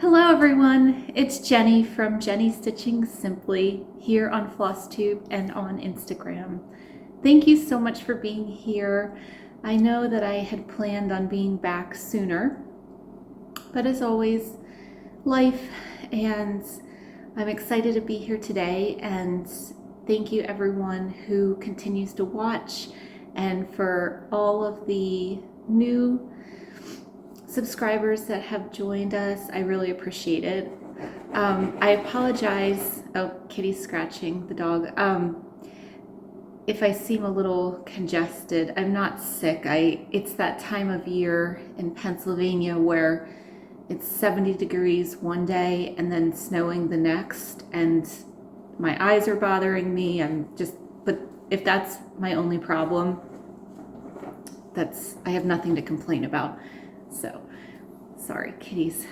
Hello everyone, it's Jenny from Jenny Stitching Simply here on Flosstube and on Instagram. Thank you so much for being here. I know that I had planned on being back sooner, but as always, life, and I'm excited to be here today, and thank you everyone who continues to watch and for all of the new subscribers that have joined us. I really appreciate it. I apologize. Oh, Kitty's scratching the dog. If I seem a little congested, I'm not sick. It's that time of year in Pennsylvania where it's 70 degrees one day and then snowing the next, and my eyes are bothering me. But if that's my only problem, I have nothing to complain about. So, sorry, kitties.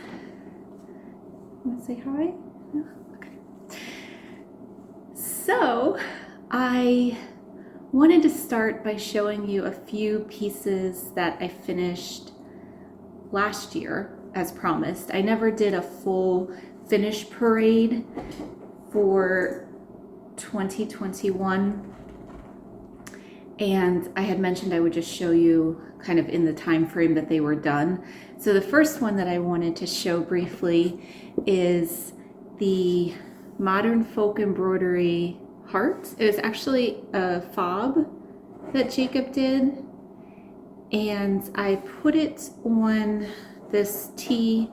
Want to say hi? No? Okay. So, I wanted to start by showing you a few pieces that I finished last year, as promised. I never did a full finish parade for 2021. And I had mentioned I would just show you kind of in the time frame that they were done. So the first one that I wanted to show briefly is the Modern Folk Embroidery heart. It was actually a fob that Jacob did, and I put it on this tea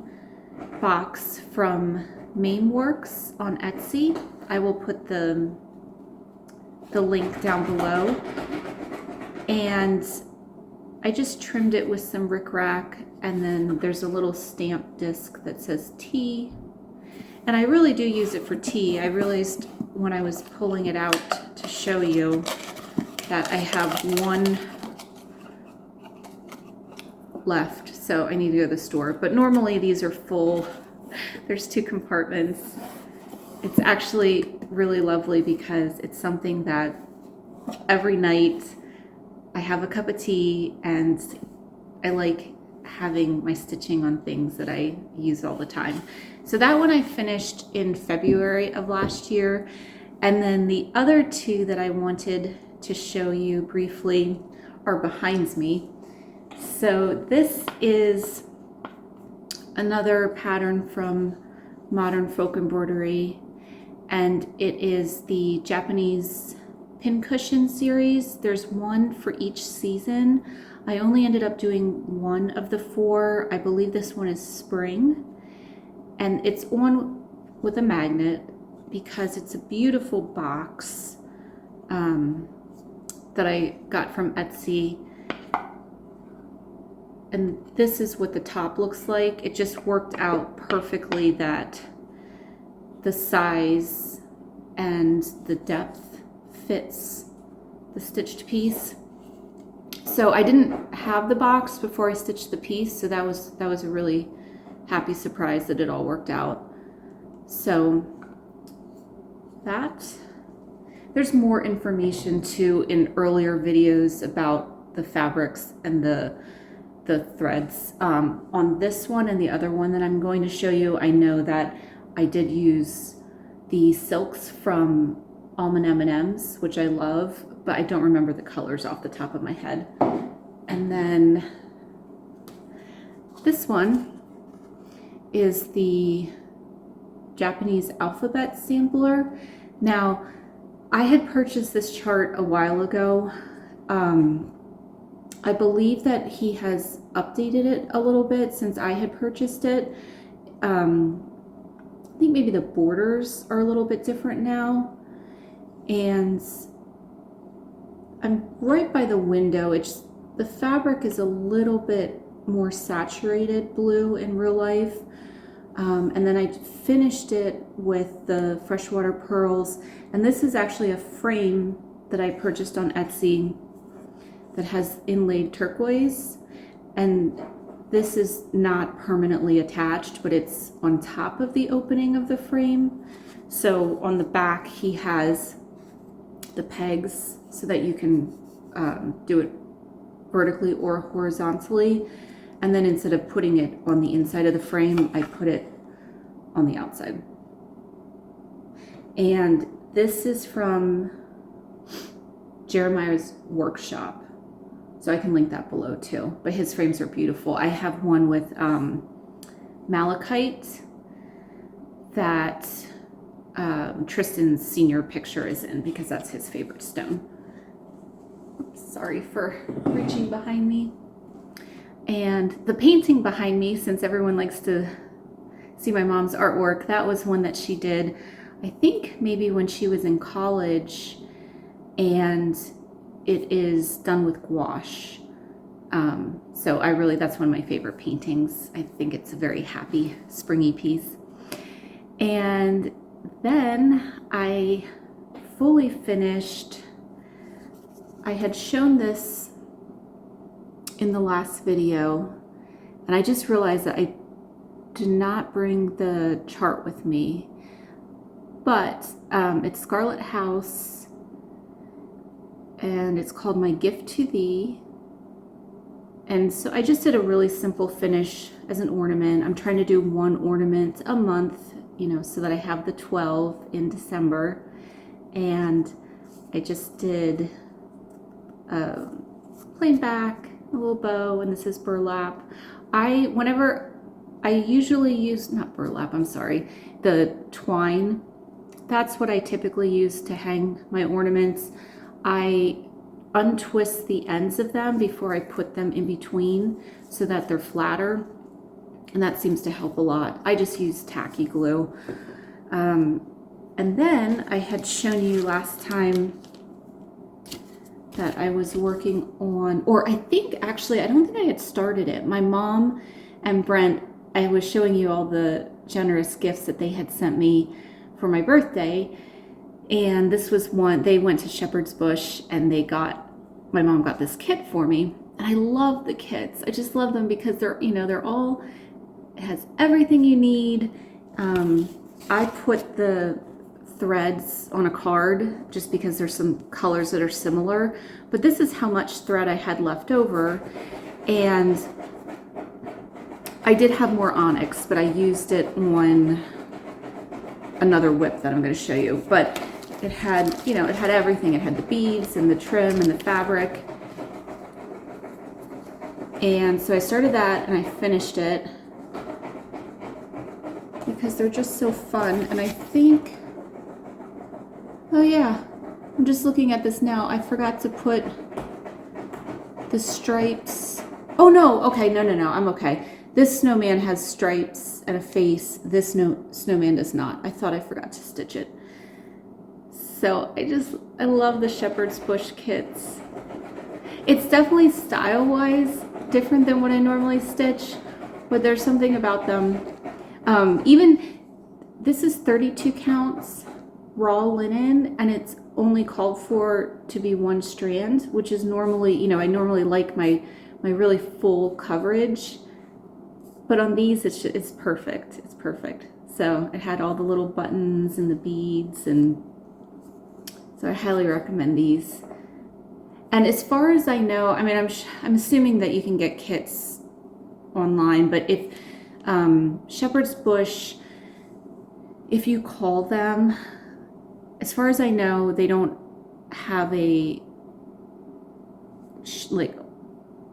box from Mameworks on Etsy. I will put the link down below. And I just trimmed it with some rickrack, and then there's a little stamp disc that says tea. And I really do use it for tea. I realized when I was pulling it out to show you that I have one left, so I need to go to the store. But normally these are full. There's 2 compartments. It's actually really lovely because it's something that every night I have a cup of tea, and I like having my stitching on things that I use all the time. So that one I finished in February of last year. And then the other 2 that I wanted to show you briefly are behind me. So this is another pattern from Modern Folk Embroidery, and it is the Japanese pincushion series. There's one for each season. I only ended up doing 1 of the 4. I believe this one is spring, and it's on with a magnet because it's a beautiful box that I got from Etsy. And this is what the top looks like. It just worked out perfectly that the size and the depth fits the stitched piece. So I didn't have the box before I stitched the piece, so that was a really happy surprise that it all worked out. So there's more information too in earlier videos about the fabrics and the threads. On this one and the other one that I'm going to show you, I know that I did use the silks from Almond M&Ms, which I love, but I don't remember the colors off the top of my head. And then this one is the Japanese alphabet sampler. Now, I had purchased this chart a while ago. I believe that he has updated it a little bit since I had purchased it. I think maybe the borders are a little bit different now. And I'm right by the window. The fabric is a little bit more saturated blue in real life. And then I finished it with the freshwater pearls. And this is actually a frame that I purchased on Etsy that has inlaid turquoise. And this is not permanently attached, but it's on top of the opening of the frame. So on the back, he has the pegs so that you can do it vertically or horizontally. And then instead of putting it on the inside of the frame, I put it on the outside. And this is from Jeremiah's workshop, so I can link that below too. But his frames are beautiful. I have one with malachite that Tristan's senior picture is in, because that's his favorite stone. Oops, sorry for reaching behind me. And the painting behind me, since everyone likes to see my mom's artwork, that was one that she did, I think maybe when she was in college, and it is done with gouache. So that's one of my favorite paintings. I think it's a very happy, springy piece. And then I fully finished, I had shown this in the last video, and I just realized that I did not bring the chart with me, but it's Scarlett House, and it's called My Gift to Thee. And so I just did a really simple finish as an ornament. I'm trying to do one ornament a month, you know, so that I have the 12 in December. And I just did a plain back, a little bow, and this is burlap. I usually use, not burlap, I'm sorry, the twine. That's what I typically use to hang my ornaments. I untwist the ends of them before I put them in between so that they're flatter, and that seems to help a lot. I just use tacky glue. And then I had shown you last time that I was working on, or I think actually, I don't think I had started it. My mom and Brent, I was showing you all the generous gifts that they had sent me for my birthday. And this was one, they went to Shepherd's Bush and my mom got this kit for me. And I love the kits. I just love them because they're, you know, it has everything you need. I put the threads on a card just because there's some colors that are similar, but this is how much thread I had left over. And I did have more onyx, but I used it on another whip that I'm going to show you. But it had, you know, it had everything. It had the beads and the trim and the fabric. And so I started that and I finished it because they're just so fun. And I think, oh yeah, I'm just looking at this now. I forgot to put the stripes. Oh no, okay, no, I'm okay. This snowman has stripes and a face. This snowman does not. I thought I forgot to stitch it. So I love the Shepherd's Bush kits. It's definitely style-wise different than what I normally stitch, but there's something about them. Even this is 32 counts raw linen, and it's only called for to be one strand, which is normally, you know, I normally like my really full coverage, but on these it's perfect. It's perfect. So it had all the little buttons and the beads, and so I highly recommend these. And as far as I know, I mean, I'm assuming that you can get kits online, but if Shepherd's Bush, if you call them, as far as I know, they don't have a like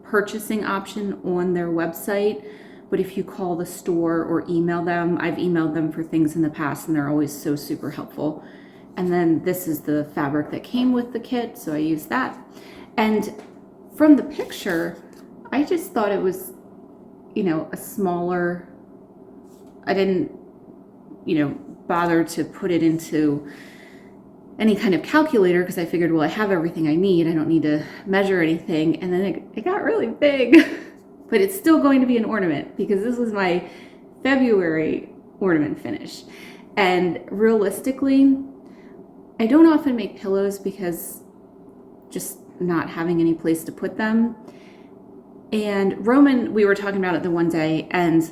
purchasing option on their website. But if you call the store or email them, I've emailed them for things in the past, and they're always so super helpful. And then this is the fabric that came with the kit, so I used that. And from the picture, I just thought it was, you know, a smaller, I didn't, you know, bother to put it into any kind of calculator because I figured, well, I have everything I need. I don't need to measure anything. And then it got really big, but it's still going to be an ornament because this was my February ornament finish. And realistically, I don't often make pillows because just not having any place to put them. And Roman, we were talking about it the one day, and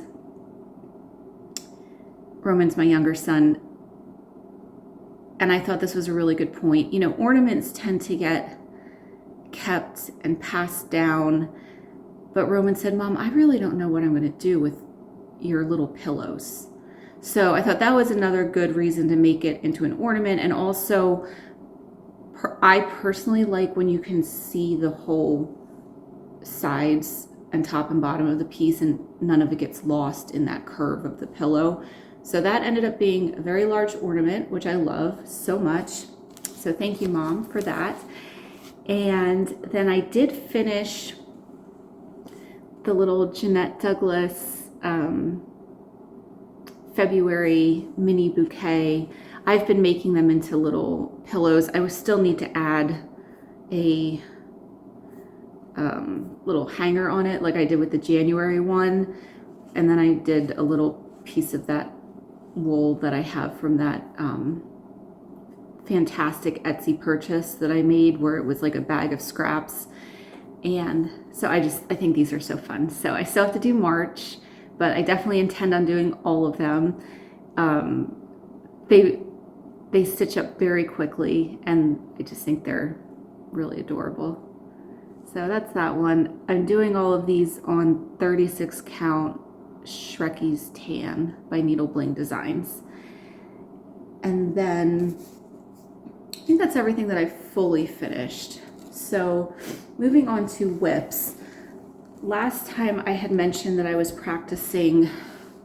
Roman's my younger son, and I thought this was a really good point. You know, ornaments tend to get kept and passed down, but Roman said, Mom, I really don't know what I'm going to do with your little pillows. So I thought that was another good reason to make it into an ornament. And also, I personally like when you can see the whole sides and top and bottom of the piece and none of it gets lost in that curve of the pillow. So that ended up being a very large ornament, which I love so much. So thank you, Mom, for that. And then I did finish the little Jeannette Douglas February mini bouquet. I've been making them into little pillows. I would still need to add a little hanger on it like I did with the January one. And then I did a little piece of that wool that I have from that fantastic Etsy purchase that I made where it was like a bag of scraps. And so I think these are so fun. So I still have to do March, but I definitely intend on doing all of them. They stitch up very quickly and I just think they're really adorable. So that's that one. I'm doing all of these on 36 count Shrekie's Tan by Needle Bling Designs. And then I think that's everything that I fully finished. So moving on to whips. Last time I had mentioned that I was practicing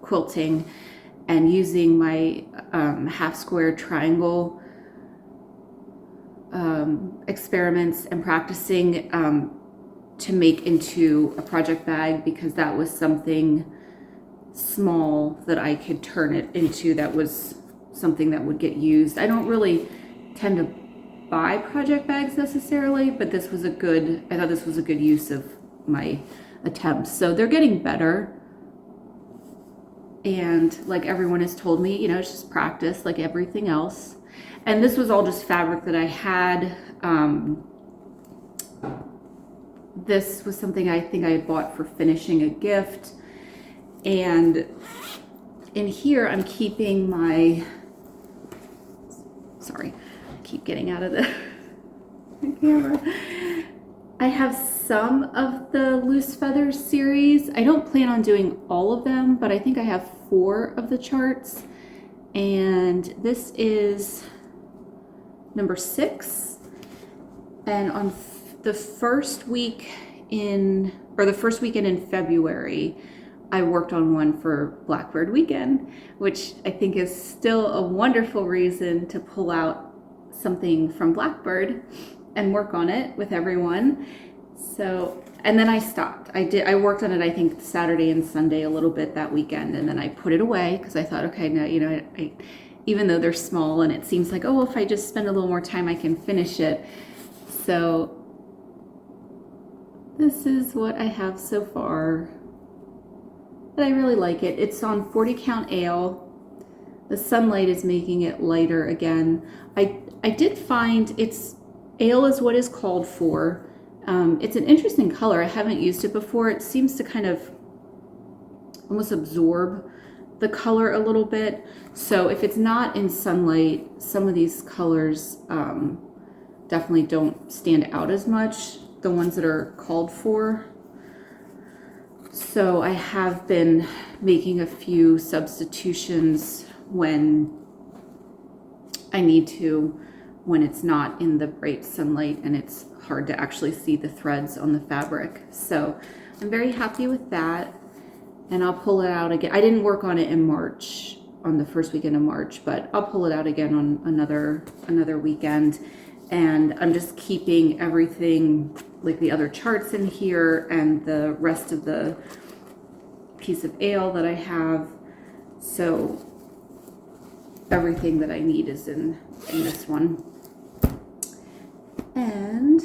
quilting and using my half square triangle experiments and practicing to make into a project bag because that was something small that I could turn it into that was something that would get used. I don't really tend to buy project bags necessarily, but I thought this was a good use of my attempts. So they're getting better. And like everyone has told me, you know, it's just practice like everything else. And this was all just fabric that I had. This was something I think I had bought for finishing a gift. And in here, I'm keeping my, sorry, I keep getting out of the camera. I have some of the Loose Feathers series. I don't plan on doing all of them, but I think I have 4 of the charts. And this is number 6. And on the first week the first weekend in February, I worked on one for Blackbird Weekend, which I think is still a wonderful reason to pull out something from Blackbird and work on it with everyone. So, and then I stopped. I worked on it, I think, Saturday and Sunday a little bit that weekend, and then I put it away because I thought, okay, no, you know, even though they're small and it seems like, oh, well, if I just spend a little more time, I can finish it. So this is what I have so far. But I really like it. It's on 40 count ale. The sunlight is making it lighter again. I did find ale is what is called for. It's an interesting color. I haven't used it before. It seems to kind of almost absorb the color a little bit. So if it's not in sunlight, some of these colors definitely don't stand out as much, the ones that are called for. So I have been making a few substitutions when I need to, when it's not in the bright sunlight and it's hard to actually see the threads on the fabric. So I'm very happy with that. And I'll pull it out again. I didn't work on it in March, on the first weekend of March, but I'll pull it out again on another weekend. And I'm just keeping everything, like the other charts in here and the rest of the piece of ale that I have. So everything that I need is in this one. And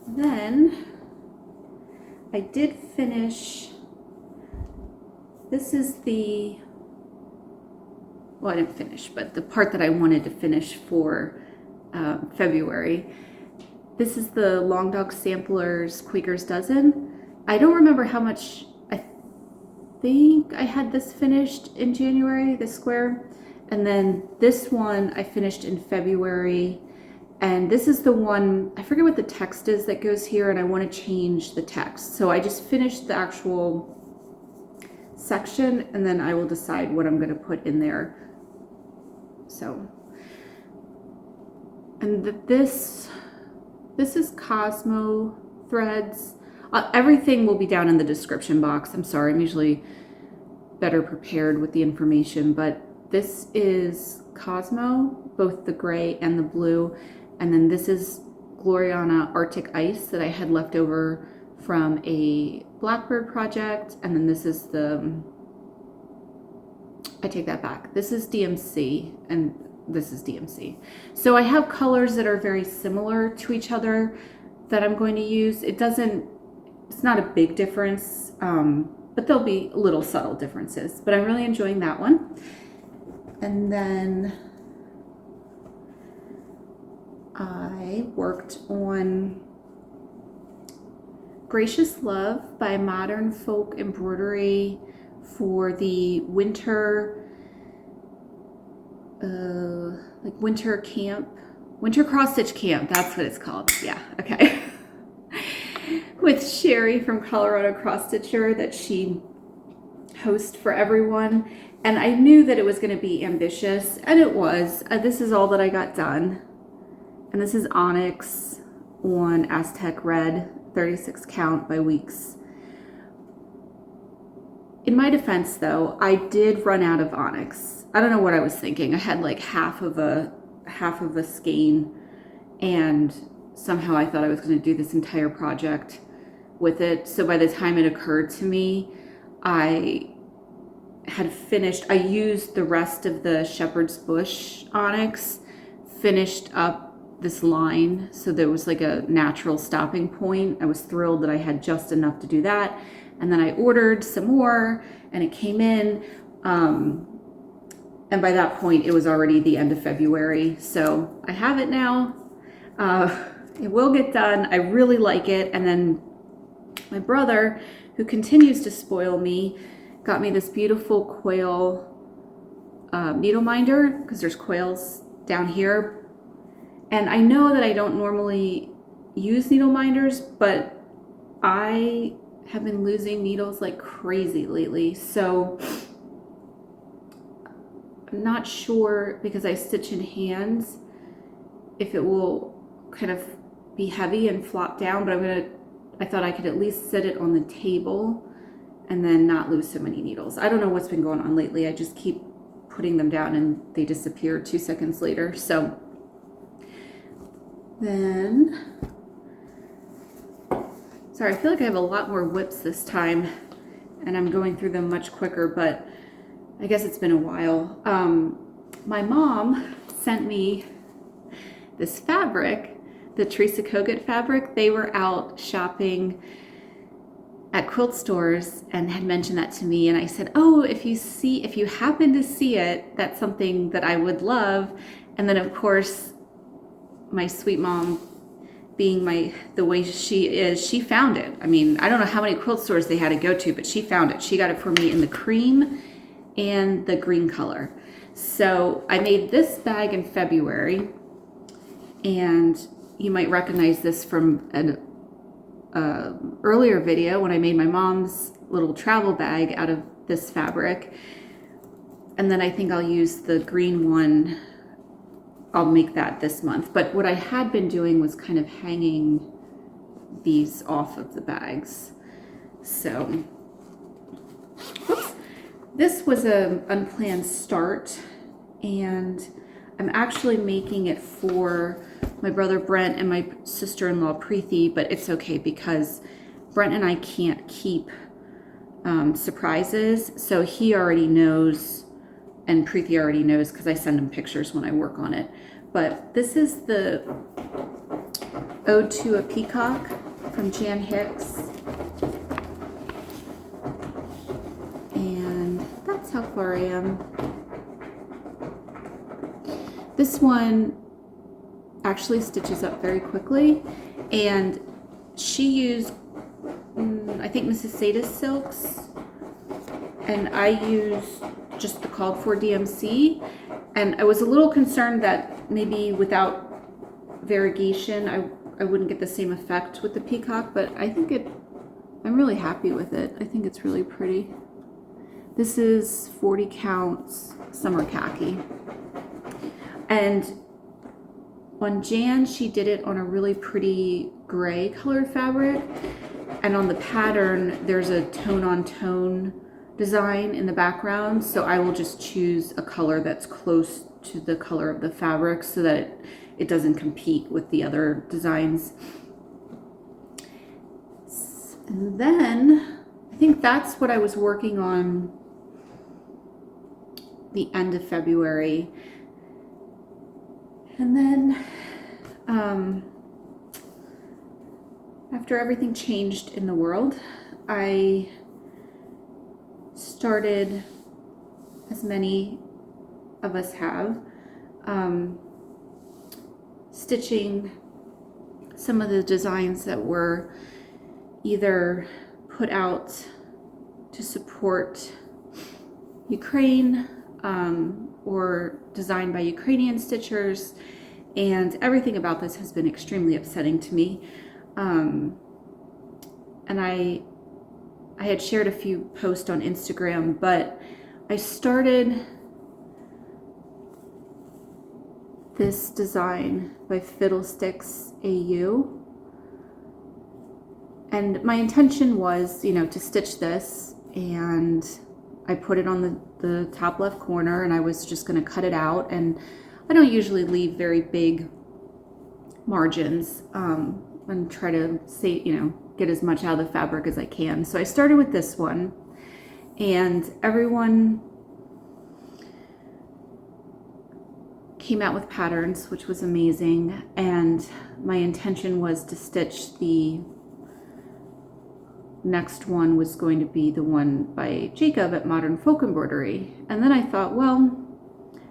then I did finish, this is the, well, I didn't finish, but the part that I wanted to finish for February. This is the Long Dog Samplers Quaker's Dozen. I don't remember how much, I think I had this finished in January, this square. And then this one I finished in February. And this is the one, I forget what the text is that goes here, and I want to change the text. So I just finished the actual section, and then I will decide what I'm going to put in there. So, and this is Cosmo threads. Everything will be down in the description box. I'm sorry, I'm usually better prepared with the information, but this is Cosmo, both the gray and the blue, and then this is Gloriana Arctic Ice that I had left over from a Blackbird project, and then this is I take that back. This is DMC, and this is DMC. So I have colors that are very similar to each other that I'm going to use. It's not a big difference, but there'll be little subtle differences, but I'm really enjoying that one. And then I worked on Gracious Love by Modern Folk Embroidery for the winter, winter camp, winter cross stitch camp. That's what it's called. Yeah. Okay. With Sherry from Colorado Cross Stitcher that she hosts for everyone. And I knew that it was going to be ambitious, and it was. This is all that I got done. And this is Onyx on Aztec Red, 36 count by Weeks. In my defense, though, I did run out of Onyx. I don't know what I was thinking. I had like half of a skein, and somehow I thought I was going to do this entire project with it. So by the time it occurred to me, I had finished. I used the rest of the Shepherd's Bush Onyx, finished up this line, so there was like a natural stopping point. I was thrilled that I had just enough to do that. And then I ordered some more, and it came in. And by that point, it was already the end of February. So I have it now. It will get done. I really like it. And then my brother, who continues to spoil me, got me this beautiful quail needle minder, because there's quails down here. And I know that I don't normally use needle minders, but I have been losing needles like crazy lately. So I'm not sure, because I stitch in hands, if it will kind of be heavy and flop down, but I thought I could at least set it on the table and then not lose so many needles. I don't know what's been going on lately. I just keep putting them down and they disappear 2 seconds later. So then, sorry, I feel like I have a lot more whips this time and I'm going through them much quicker, but I guess it's been a while. My mom sent me this fabric, the Teresa Kogut fabric. They were out shopping at quilt stores and had mentioned that to me, and I said, oh, if you happen to see it, that's something that I would love. And then of course my sweet mom, being the way she is, she found it. I mean, I don't know how many quilt stores they had to go to, but she found it. She got it for me in the cream and the green color. So I made this bag in February, and you might recognize this from an earlier video when I made my mom's little travel bag out of this fabric. And then I think I'll use the green one. I'll make that this month. But what I had been doing was kind of hanging these off of the bags. So, oops. This was an unplanned start, and I'm actually making it for my brother Brent and my sister-in-law Preeti, but it's okay because Brent and I can't keep surprises, so he already knows, and Preeti already knows because I send him pictures when I work on it. But this is the Ode to a Peacock from Hicks, and that's how far I am. This one actually stitches up very quickly, and she used I think Mrs. Sadis silks, and I used just the called for DMC, and I was a little concerned that maybe without variegation I wouldn't get the same effect with the peacock, but I think I'm really happy with it. I think it's really pretty. This is 40 counts summer khaki. And on Jan, she did it on a really pretty gray colored fabric. And on the pattern, there's a tone-on-tone design in the background. So I will just choose a color that's close to the color of the fabric so that it doesn't compete with the other designs. And then I think that's what I was working on the end of February. And then after everything changed in the world, I started, as many of us have, stitching some of the designs that were either put out to support Ukraine or designed by Ukrainian stitchers, and everything about this has been extremely upsetting to me. And I had shared a few posts on Instagram, but I started this design by Fiddlesticks AU. And my intention was, you know, to stitch this, and I put it on the top left corner, and I was just going to cut it out. And I don't usually leave very big margins and try to say, you know, get as much out of the fabric as I can. So I started with this one, and everyone came out with patterns, which was amazing. And my intention was to stitch the next one was going to be the one by Jacob at Modern Folk Embroidery. And then I thought, well,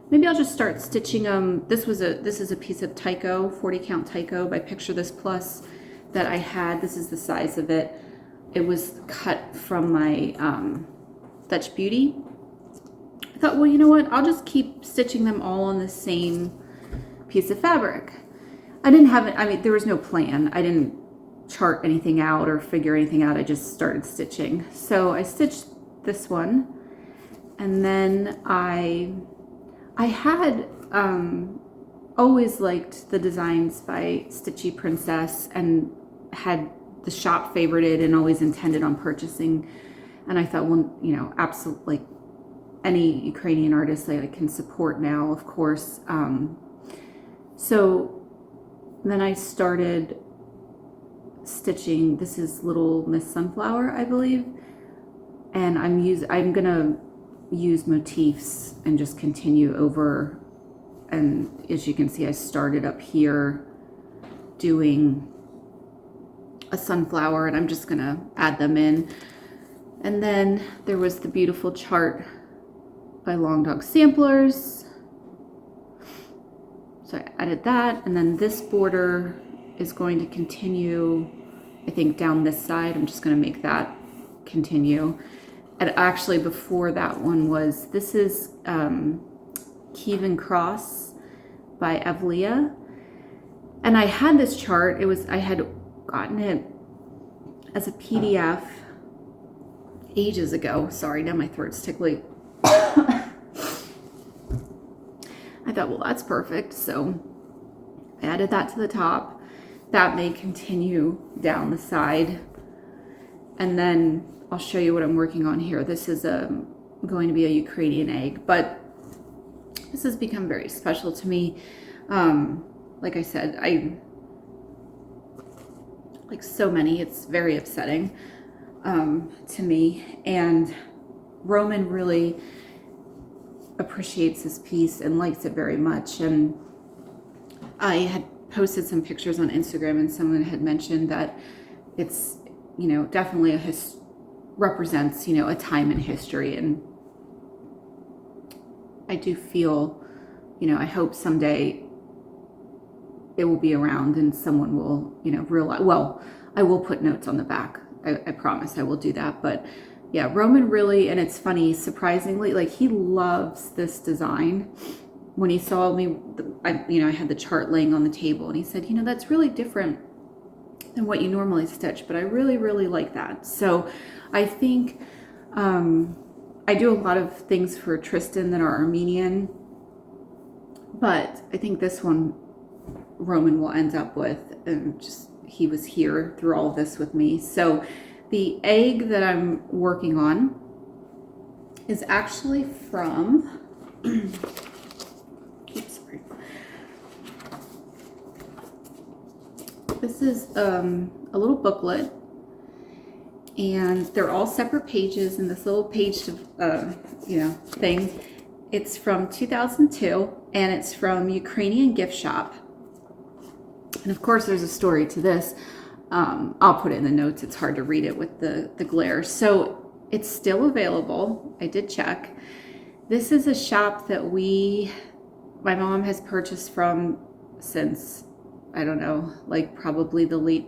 maybe I'll just start stitching them. This is a piece of Tycho, 40 count Tycho by Picture This Plus that I had. This is the size of it. It was cut from my Dutch Beauty. I thought, well, you know what? I'll just keep stitching them all on the same piece of fabric. I didn't have it. I mean, there was no plan. I didn't chart anything out or figure anything out. I just started stitching. So I stitched this one, and then I had always liked the designs by Stitchy Princess and had the shop favorited and always intended on purchasing. And I thought, well, you know, absolutely, like any Ukrainian artist that I can support now, of course. So then I started stitching. This is Little Miss Sunflower, I believe, and I'm gonna use motifs and just continue over. And as you can see, I started up here doing a sunflower, and I'm just gonna add them in. And then there was the beautiful chart by Long Dog Samplers, so I added that. And then this border is going to continue, I think, down this side. I'm just going to make that continue. And actually, before that one was, this is Kievan Cross by Evlia. And I had this chart. I had gotten it as a PDF ages ago. Sorry, now my throat's tickly. I thought, well, that's perfect. So I added that to the top. That may continue down the side. And then I'll show you what I'm working on here. This is going to be a Ukrainian egg, but this has become very special to me. Like I said, like so many, it's very upsetting to me. And Roman really appreciates this piece and likes it very much. And I had posted some pictures on Instagram, and someone had mentioned that it's, you know, definitely represents, you know, a time in history. And I do feel, you know, I hope someday it will be around and someone will, you know, realize, well, I will put notes on the back. I promise I will do that. But yeah, Roman really, and it's funny, surprisingly, like he loves this design. When he saw me, I had the chart laying on the table, and he said, you know, that's really different than what you normally stitch, but I really, really like that. So I think I do a lot of things for Tristan that are Armenian, but I think this one Roman will end up with, and just he was here through all of this with me. So the egg that I'm working on is actually from oops, sorry. This is a little booklet, and they're all separate pages in this little page thing. It's from 2002, and it's from Ukrainian gift shop. And of course, there's a story to this. I'll put it in the notes. It's hard to read it with the glare. So it's still available. I did check. This is a shop that my mom has purchased from since, I don't know, like probably the late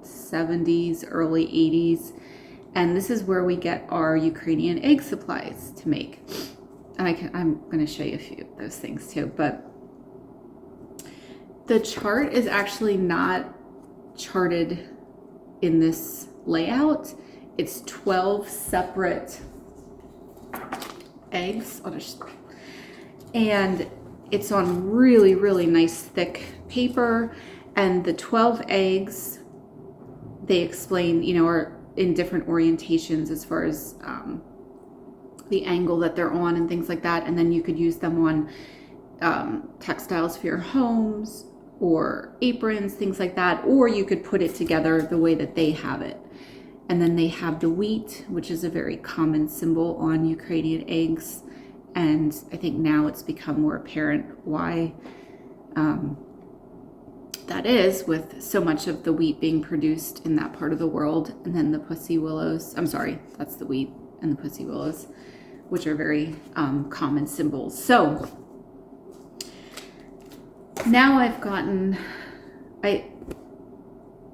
70s, early 80s. And this is where we get our Ukrainian egg supplies to make. And I'm going to show you a few of those things too. But the chart is actually not charted in this layout. It's 12 separate eggs. And it's on really, really nice thick paper. And the 12 eggs, they explain, are in different orientations as far as the angle that they're on and things like that. And then you could use them on textiles for your homes or aprons, things like that. Or you could put it together the way that they have it. And then they have the wheat, which is a very common symbol on Ukrainian eggs. And I think now it's become more apparent why that is, with so much of the wheat being produced in that part of the world. And then the pussy willows, I'm sorry, that's the wheat and the pussy willows, which are very common symbols. So now I've gotten, I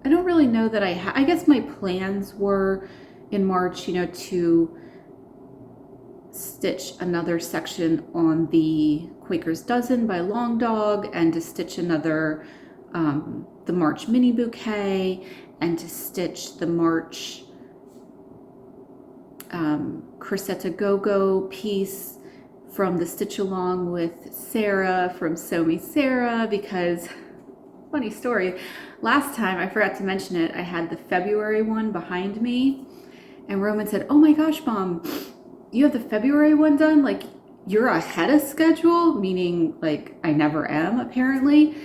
don't really know that I guess my plans were in March, to stitch another section on the Quaker's Dozen by Long Dog, and to stitch another, the March mini bouquet, and to stitch the March Cressetta Go-Go piece from the Stitch Along with Sarah from Sew Me Sarah, because funny story, last time I forgot to mention it, I had the February one behind me, and Roman said, "Oh my gosh, Mom, you have the February one done? Like, you're ahead of schedule," meaning like I never am apparently.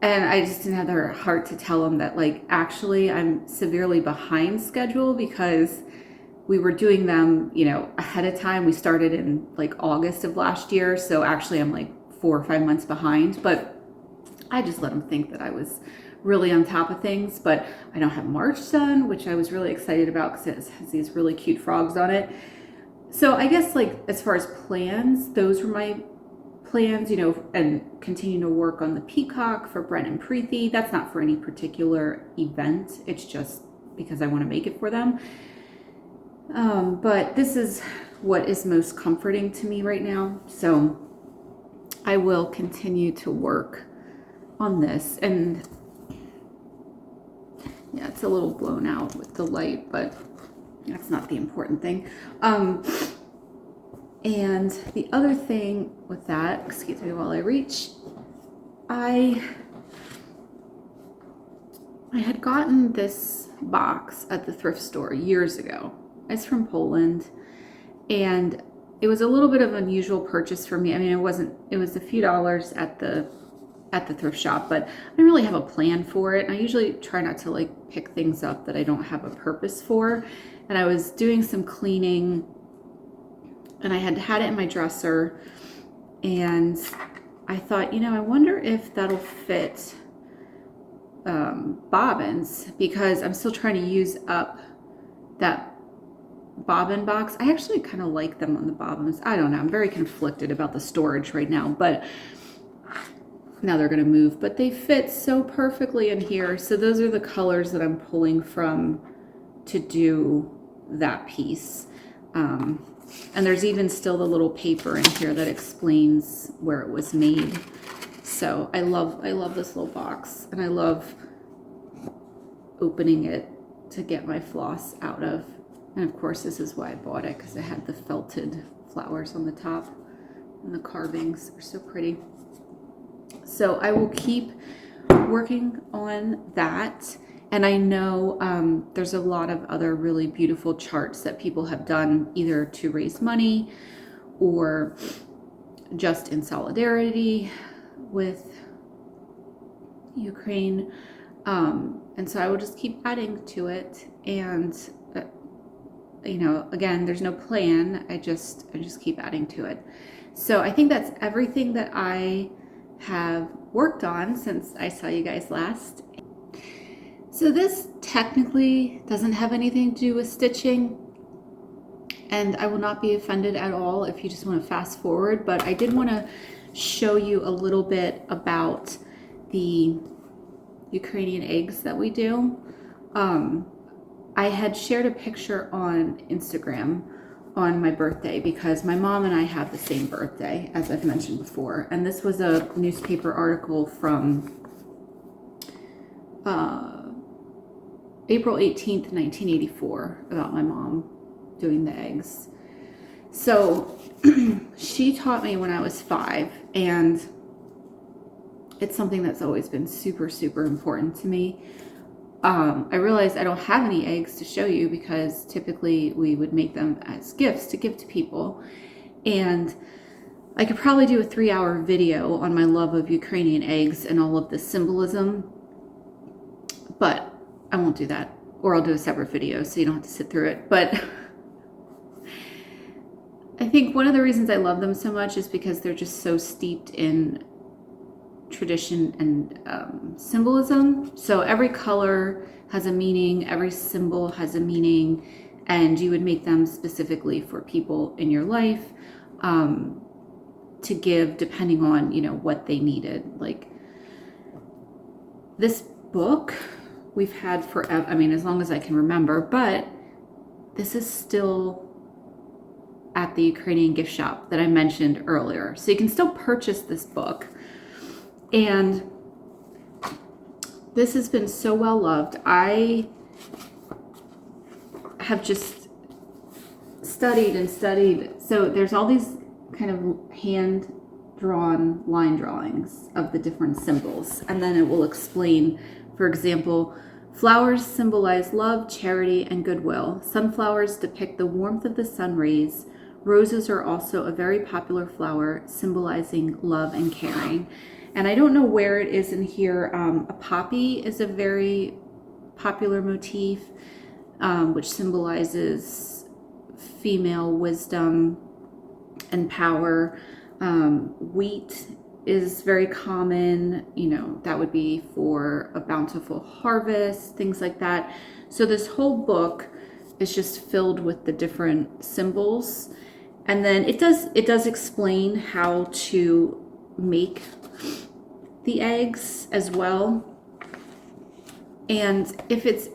And I just didn't have the heart to tell him that, like, actually I'm severely behind schedule, because we were doing them, ahead of time. We started in like August of last year. So actually I'm like 4 or 5 months behind, but I just let him think that I was really on top of things. But I don't have March done, which I was really excited about because it has these really cute frogs on it. So I guess, like, as far as plans, those were my plans, and continue to work on the peacock for Brent and Preeti. That's not for any particular event. It's just because I want to make it for them. But this is what is most comforting to me right now. So I will continue to work on this. And yeah, it's a little blown out with the light, but that's not the important thing. And the other thing with that, excuse me while I reach, I had gotten this box at the thrift store years ago. It's from Poland, and it was a little bit of an unusual purchase for me. I mean, it was a few dollars at the thrift shop, but I didn't really have a plan for it. And I usually try not to like pick things up that I don't have a purpose for. And I was doing some cleaning, and I had it in my dresser, and I thought, I wonder if that'll fit bobbins, because I'm still trying to use up that bobbin box. I actually kind of like them on the bobbins. I don't know. I'm very conflicted about the storage right now, but now they're going to move. But they fit so perfectly in here. So those are the colors that I'm pulling from to do that piece. And there's even still the little paper in here that explains where it was made. So I love this little box, and I love opening it to get my floss out of. And of course, this is why I bought it, because it had the felted flowers on the top, and the carvings are so pretty. So I will keep working on that. And I know there's a lot of other really beautiful charts that people have done, either to raise money or just in solidarity with Ukraine. And so I will just keep adding to it. And you know, again, there's no plan. I just keep adding to it. So I think that's everything that I have worked on since I saw you guys last. So this technically doesn't have anything to do with stitching, and I will not be offended at all if you just want to fast forward, but I did want to show you a little bit about the Ukrainian eggs that we do. I had shared a picture on Instagram on my birthday because my mom and I have the same birthday, as I've mentioned before. And this was a newspaper article from April 18th, 1984, about my mom doing the eggs. So she taught me when I was 5, and it's something that's always been super, super important to me. I realized I don't have any eggs to show you because typically we would make them as gifts to give to people. And I could probably do a 3-hour video on my love of Ukrainian eggs and all of the symbolism, but I won't do that. Or I'll do a separate video so you don't have to sit through it. But I think one of the reasons I love them so much is because they're just so steeped in tradition and symbolism. So every color has a meaning, every symbol has a meaning, and you would make them specifically for people in your life to give depending on, you know, what they needed. Like this book we've had forever, I mean, as long as I can remember, but this is still at the Ukrainian gift shop that I mentioned earlier. So you can still purchase this book. And this has been so well loved. I have just studied and studied. So there's all these kind of hand-drawn line drawings of the different symbols. And then it will explain, for example, flowers symbolize love, charity, and goodwill. Sunflowers depict the warmth of the sun rays. Roses are also a very popular flower, symbolizing love and caring. And I don't know where it is in here. A poppy is a very popular motif, which symbolizes female wisdom and power. Wheat is very common, you know, that would be for a bountiful harvest, things like that. So this whole book is just filled with the different symbols. And then it does explain how to make the eggs as well. And if it's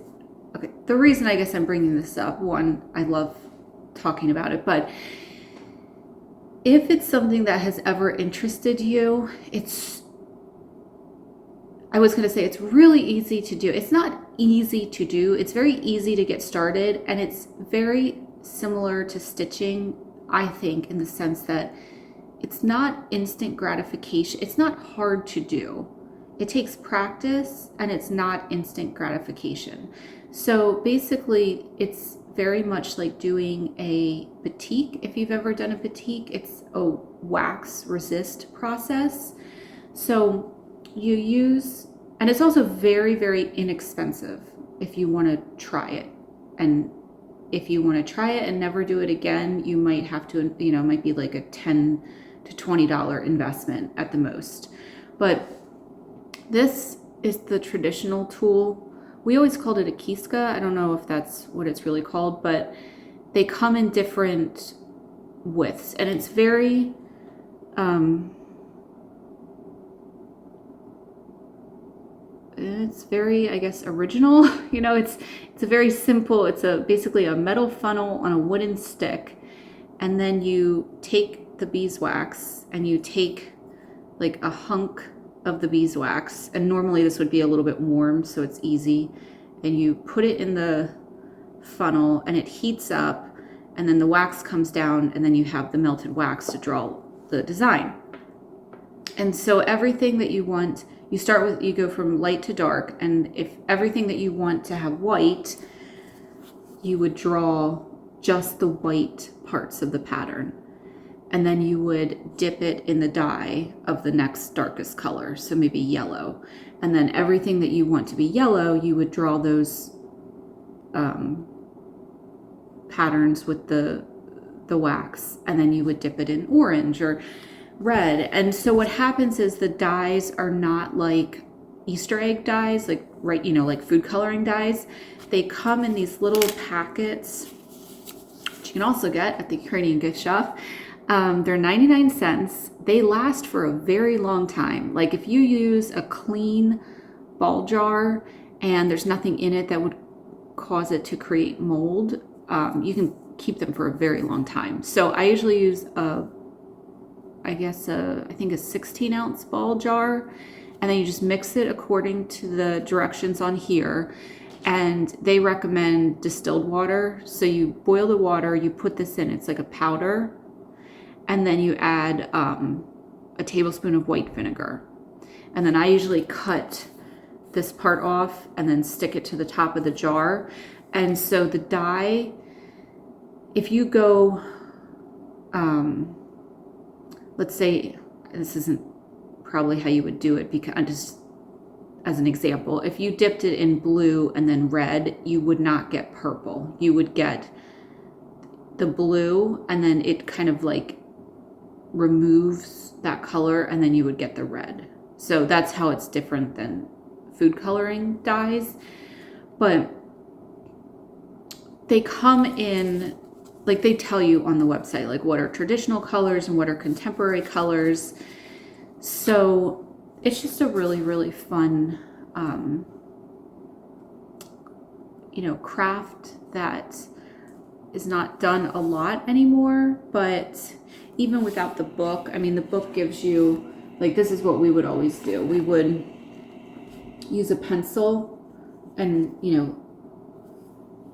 okay, the reason I guess I'm bringing this up, one, I love talking about it, but if it's something that has ever interested you, I was going to say it's really easy to do. It's not easy to do. It's very easy to get started, and it's very similar to stitching, I think, in the sense that it's not instant gratification. It's not hard to do. It takes practice, and it's not instant gratification. So basically, it's very much like doing a batik. If you've ever done a batik, it's a wax resist process. So you use, and it's also very, very inexpensive if you want to try it. And if you want to try it and never do it again, you might have to, you know, it might be like a $10 to $20 investment at the most. But this is the traditional tool. We always called it a kiska. I don't know if that's what it's really called, but they come in different widths, and it's very I guess, original. You know, it's a very simple, it's basically a metal funnel on a wooden stick, and then you take the beeswax and you take like a hunk of the beeswax, and normally this would be a little bit warm so it's easy, and you put it in the funnel, and it heats up, and then the wax comes down, and then you have the melted wax to draw the design. And so everything that you want, you start with, you go from light to dark, and if everything that you want to have white, you would draw just the white parts of the pattern. And then you would dip it in the dye of the next darkest color, so maybe yellow. And then everything that you want to be yellow, you would draw those patterns with the wax, and then you would dip it in orange or red. And so what happens is the dyes are not like Easter egg dyes, like, right, you know, like food coloring dyes. They come in these little packets, which you can also get at the Ukrainian gift shop. They're 99 cents. They last for a very long time. Like if you use a clean ball jar and there's nothing in it that would cause it to create mold, you can keep them for a very long time. So I usually use I think a 16-ounce ball jar, and then you just mix it according to the directions on here. And they recommend distilled water. So you boil the water, you put this in, it's like a powder, and then you add a tablespoon of white vinegar. And then I usually cut this part off and then stick it to the top of the jar. And so the dye, if you go, let's say, this isn't probably how you would do it, because just as an example, if you dipped it in blue and then red, you would not get purple. You would get the blue, and then it kind of like removes that color, and then you would get the red. So that's how it's different than food coloring dyes. But they come in, like they tell you on the website, like what are traditional colors and what are contemporary colors. So it's just a really, really fun, you know, craft that is not done a lot anymore. But even without the book, I mean, the book gives you, like, this is what we would always do. We would use a pencil and, you know,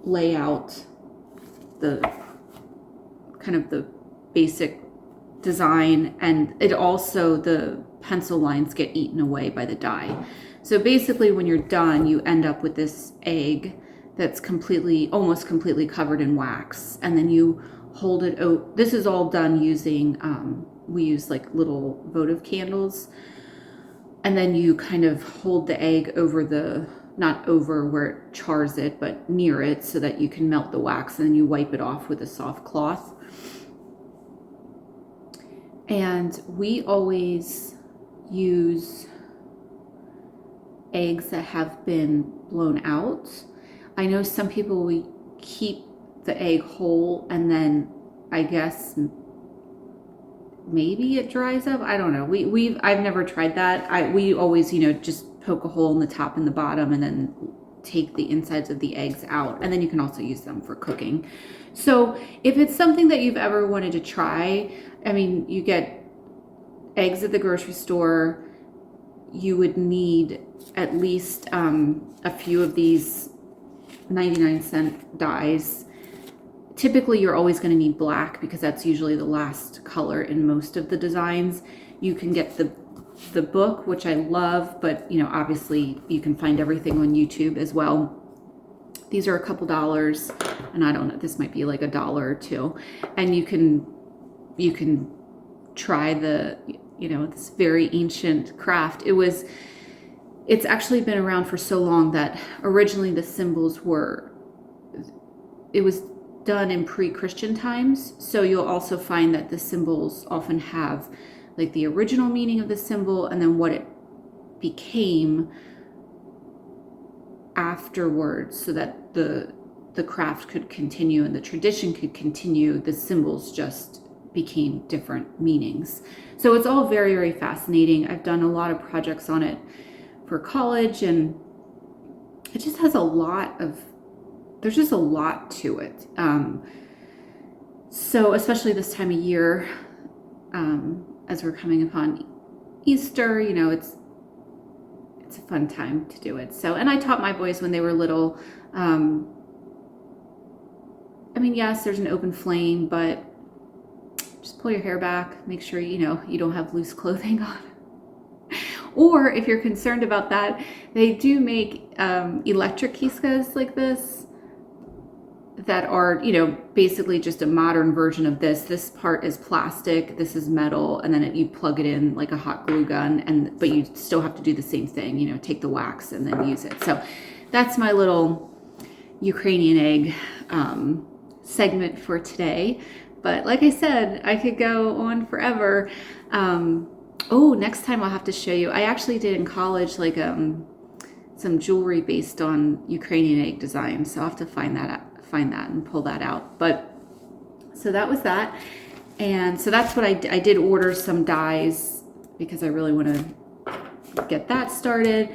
lay out the kind of the basic design, and it also, the pencil lines get eaten away by the dye. So basically when you're done, you end up with this egg that's almost completely covered in wax, and then you hold it out. This is all done using, we use like little votive candles, and then you kind of hold the egg over not over where it chars it, but near it, so that you can melt the wax, and then you wipe it off with a soft cloth. And we always use eggs that have been blown out. I know some people, we keep the egg whole, and then I guess maybe it dries up. I don't know. I've never tried that. We always, you know, just poke a hole in the top and the bottom, and then take the insides of the eggs out. And then you can also use them for cooking. So if it's something that you've ever wanted to try, I mean, you get eggs at the grocery store. You would need at least a few of these 99-cent dyes. Typically, you're always going to need black, because that's usually the last color in most of the designs. You can get the book, which I love, but, you know, obviously you can find everything on YouTube as well. These are a couple dollars, and I don't know, this might be like $1 or $2, and you can try the, you know, this very ancient craft. It's actually been around for so long that originally the symbols it was done in pre-Christian times. So you'll also find that the symbols often have like the original meaning of the symbol, and then what it became afterwards, so that the craft could continue and the tradition could continue. The symbols just became different meanings. So it's all very, very fascinating. I've done a lot of projects on it for college, and it just has there's just a lot to it. So especially this time of year, as we're coming upon Easter, you know, it's a fun time to do it. So, and I taught my boys when they were little, I mean, yes, there's an open flame, but just pull your hair back. Make sure, you know, you don't have loose clothing on. Or if you're concerned about that, they do make electric quiscas like this that are, you know, basically just a modern version of this. This part is plastic, this is metal, and then you plug it in like a hot glue gun, but you still have to do the same thing, you know, take the wax and then use it. So that's my little Ukrainian egg segment for today. But like I said, I could go on forever. Oh, next time I'll have to show you. I actually did in college like some jewelry based on Ukrainian egg design, so I'll have to find that and pull that out. But so that was that, and so that's what I did order some dies because I really want to get that started.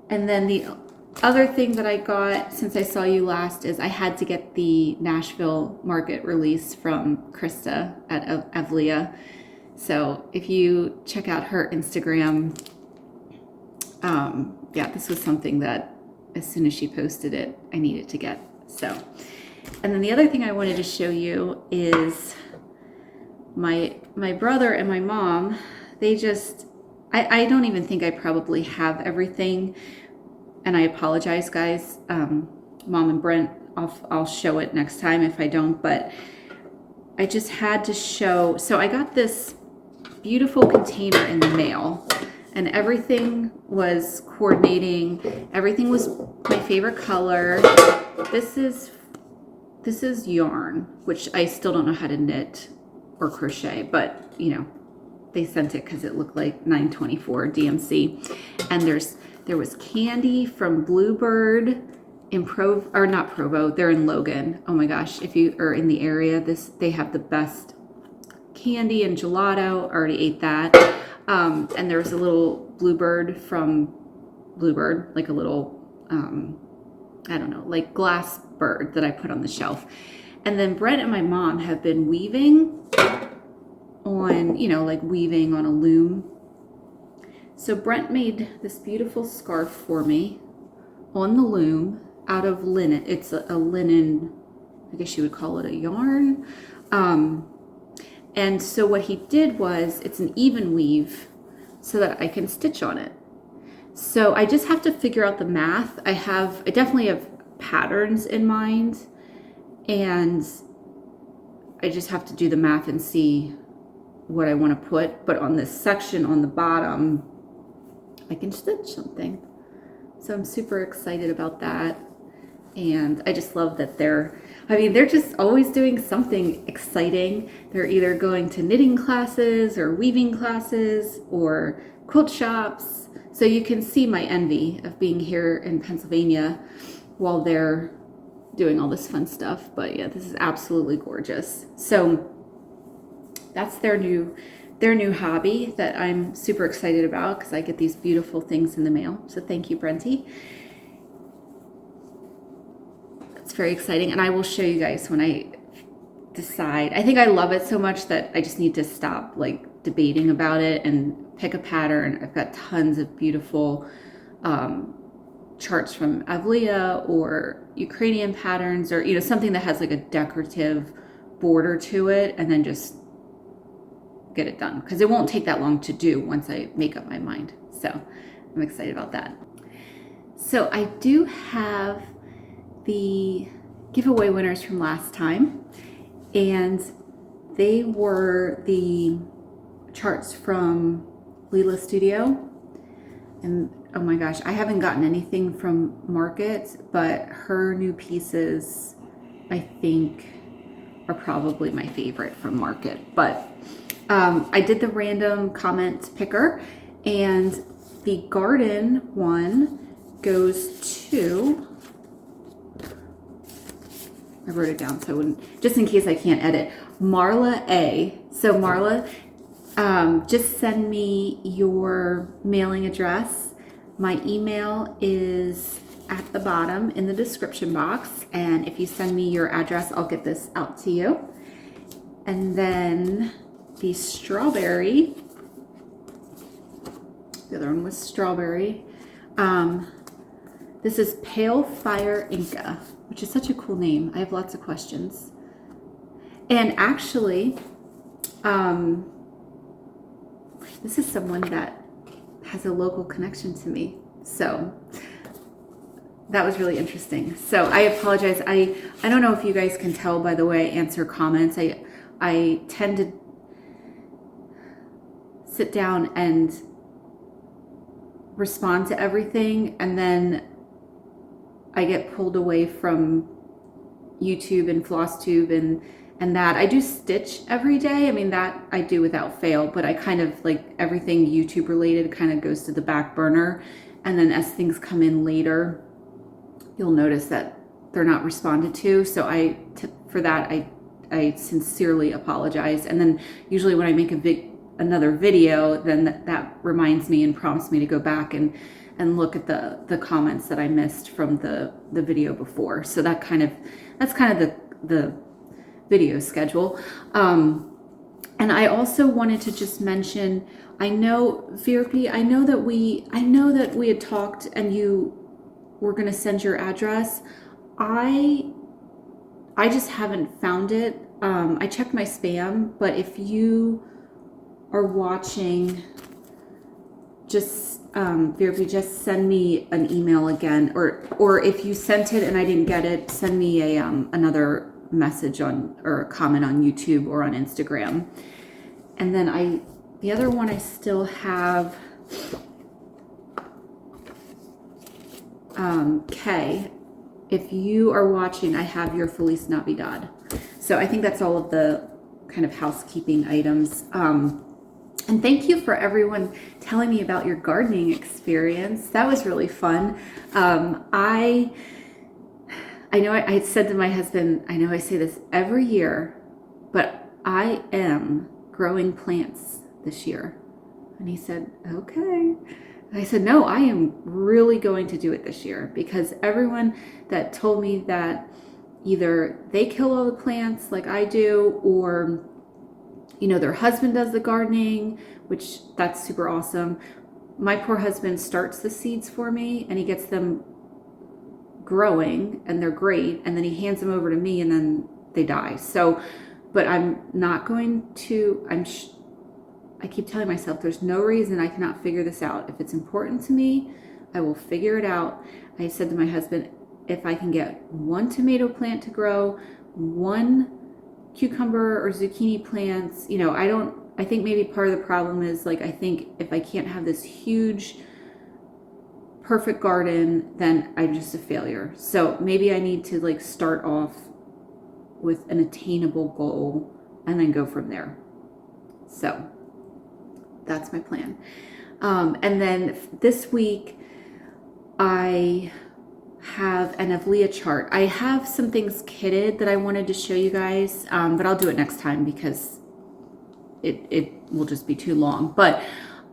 And then the other thing that I got since I saw you last is I had to get the Nashville Market release from Krista at Evlia. So if you check out her Instagram, yeah, this was something that as soon as she posted it, I needed to get. So, and then the other thing I wanted to show you is my brother and my mom. They just, I don't even think I probably have everything, and I apologize, guys. Mom and Brent, I'll show it next time if I don't, but I just had to show. So I got this beautiful container in the mail, and everything was coordinating. Everything was my favorite color. This is yarn, which I still don't know how to knit or crochet, but you know, they sent it because it looked like 924 DMC. And there was candy from Bluebird in not Provo, they're in Logan. Oh my gosh, if you are in the area, they have the best candy and gelato. I already ate that. And there was a little Bluebird from Bluebird, like a little I don't know, like glass bird that I put on the shelf. And then Brent and my mom have been weaving on, you know, like weaving on a loom. So Brent made this beautiful scarf for me on the loom out of linen. It's a linen, I guess you would call it a yarn. And so what he did was, it's an even weave so that I can stitch on it. So I just have to figure out the math. I definitely have patterns in mind, and I just have to do the math and see what I want to put. But on this section on the bottom, I can stitch something. So I'm super excited about that. And I just love that they're just always doing something exciting. They're either going to knitting classes or weaving classes or quilt shops. So you can see my envy of being here in Pennsylvania while they're doing all this fun stuff. But yeah, this is absolutely gorgeous. So that's their new hobby that I'm super excited about, because I get these beautiful things in the mail. So thank you, Brenty. It's very exciting, and I will show you guys when I decide. I think I love it so much that I just need to stop like debating about it and pick a pattern. I've got tons of beautiful charts from Evlia or Ukrainian patterns, or you know, something that has like a decorative border to it, and then just get it done, because it won't take that long to do once I make up my mind. So I'm excited about that. So I do have the giveaway winners from last time, and they were the charts from Leela Studio. And oh my gosh, I haven't gotten anything from Market, but her new pieces I think are probably my favorite from Market. But I did the random comment picker, and the garden one goes to, I wrote it down so I wouldn't, just in case I can't edit, Marla A. So Marla, just send me your mailing address. My email is at the bottom in the description box, and if you send me your address, I'll get this out to you. And then the strawberry, the other one was strawberry. This is Pale Fire Inca, which is such a cool name. I have lots of questions. And actually, this is someone that has a local connection to me. So that was really interesting. So I apologize. I don't know if you guys can tell by the way I answer comments. I tend to sit down and respond to everything, and then I get pulled away from YouTube and Flosstube and that. I do stitch every day. I mean, that I do without fail, but I kind of like everything YouTube related kind of goes to the back burner. And then as things come in later, you'll notice that they're not responded to. So for that, I sincerely apologize. And then usually when I make another video, then that reminds me and prompts me to go back and look at the comments that I missed from the video before. So that's kind of the video schedule. And I also wanted to just mention, I know Virpi, I know that we had talked and you were going to send your address. I just haven't found it. I checked my spam, but if you are watching, just Virpi, just send me an email again, or if you sent it and I didn't get it, send me another message or a comment on YouTube or on Instagram. And then the other one I still have, Kay, if you are watching, I have your Feliz Navidad. So I think that's all of the kind of housekeeping items. And thank you for everyone telling me about your gardening experience. That was really fun. I know I said to my husband, I know I say this every year, but I am growing plants this year. And he said, okay. And I said, no, I am really going to do it this year, because everyone that told me that either they kill all the plants like I do, or their husband does the gardening, which that's super awesome. My poor husband starts the seeds for me and he gets them growing and they're great, and then he hands them over to me and then they die. So, but I'm not going to, I keep telling myself there's no reason I cannot figure this out. If it's important to me, I will figure it out. I said to my husband, if I can get one tomato plant to grow, one cucumber or zucchini plants, I think maybe part of the problem is, like, I think if I can't have this huge perfect garden, then I'm just a failure. So maybe I need to like start off with an attainable goal and then go from there. So that's my plan. And then this week I have an Evlia chart. I have some things kitted that I wanted to show you guys, but I'll do it next time because it will just be too long. But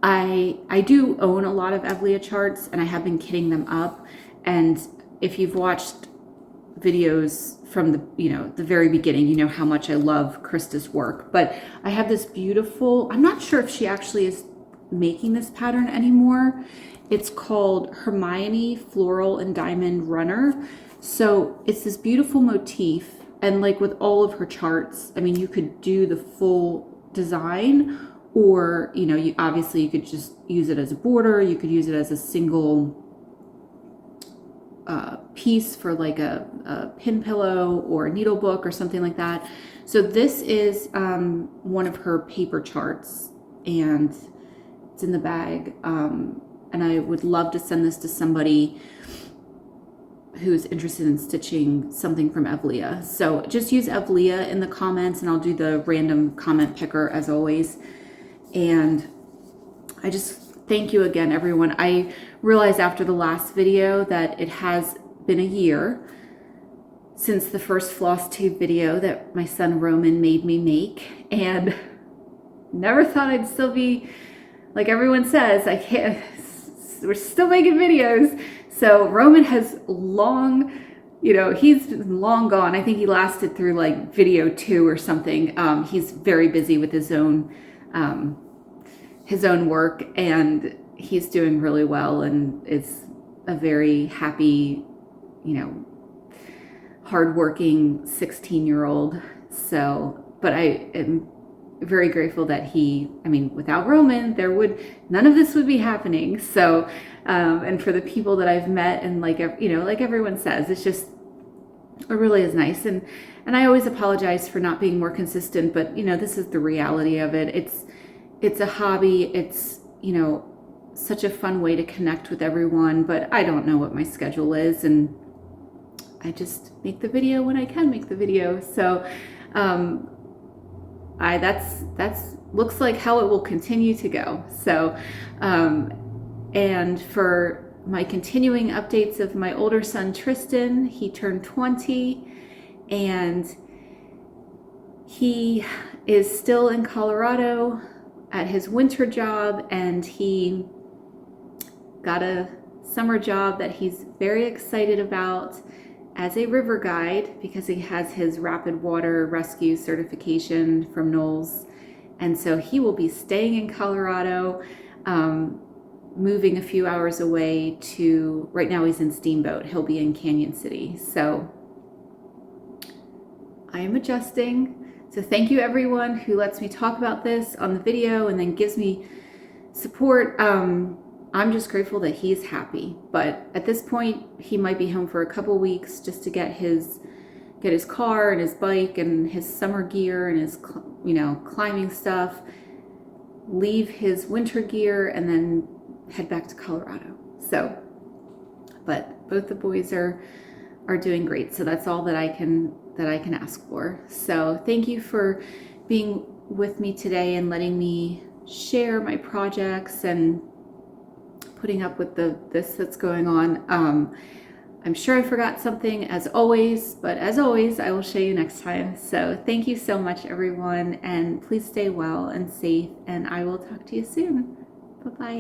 I do own a lot of Evlia charts and I have been kitting them up. And if you've watched videos from the very beginning, you know how much I love Krista's work. But I have this beautiful, I'm not sure if she actually is making this pattern anymore. It's called Hermione Floral and Diamond Runner. So it's this beautiful motif, and like with all of her charts, I mean, you could do the full design, or you obviously you could just use it as a border. You could use it as a single piece for like a pin pillow or a needle book or something like that. So this is one of her paper charts, and it's in the bag. And I would love to send this to somebody who's interested in stitching something from Evlia. So just use Evlia in the comments and I'll do the random comment picker as always. And I just thank you again, everyone. I realized after the last video that it has been a year since the first Flosstube video that my son Roman made me make, and never thought I'd still be, like everyone says, we're still making videos. So Roman has long, he's long gone. I think he lasted through like video 2 or something. He's very busy with his own work, and he's doing really well and is a very happy, hardworking 16-year-old So, but I am very grateful that without Roman, none of this would be happening. So, and for the people that I've met, and like everyone says, it's just, it really is nice. And I always apologize for not being more consistent, but this is the reality of it. It's a hobby. It's, such a fun way to connect with everyone, but I don't know what my schedule is, and I just make the video when I can make the video. So, that's looks like how it will continue to go. So, and for my continuing updates of my older son, Tristan, he turned 20, and he is still in Colorado at his winter job, and he got a summer job that he's very excited about as a river guide, because he has his rapid water rescue certification from Knowles. And so he will be staying in Colorado, moving a few hours away to, right now he's in Steamboat, he'll be in Canyon City. So I am adjusting. So thank you everyone who lets me talk about this on the video and then gives me support. I'm just grateful that he's happy, but at this point he might be home for a couple weeks just to get his car and his bike and his summer gear and his climbing stuff, leave his winter gear, and then head back to Colorado. So, but both the boys are doing great, so that's all that I can ask for. So thank you for being with me today and letting me share my projects and putting up with this that's going on. I'm sure I forgot something as always, but as always, I will show you next time. So thank you so much, everyone, and please stay well and safe, and I will talk to you soon. Bye-bye.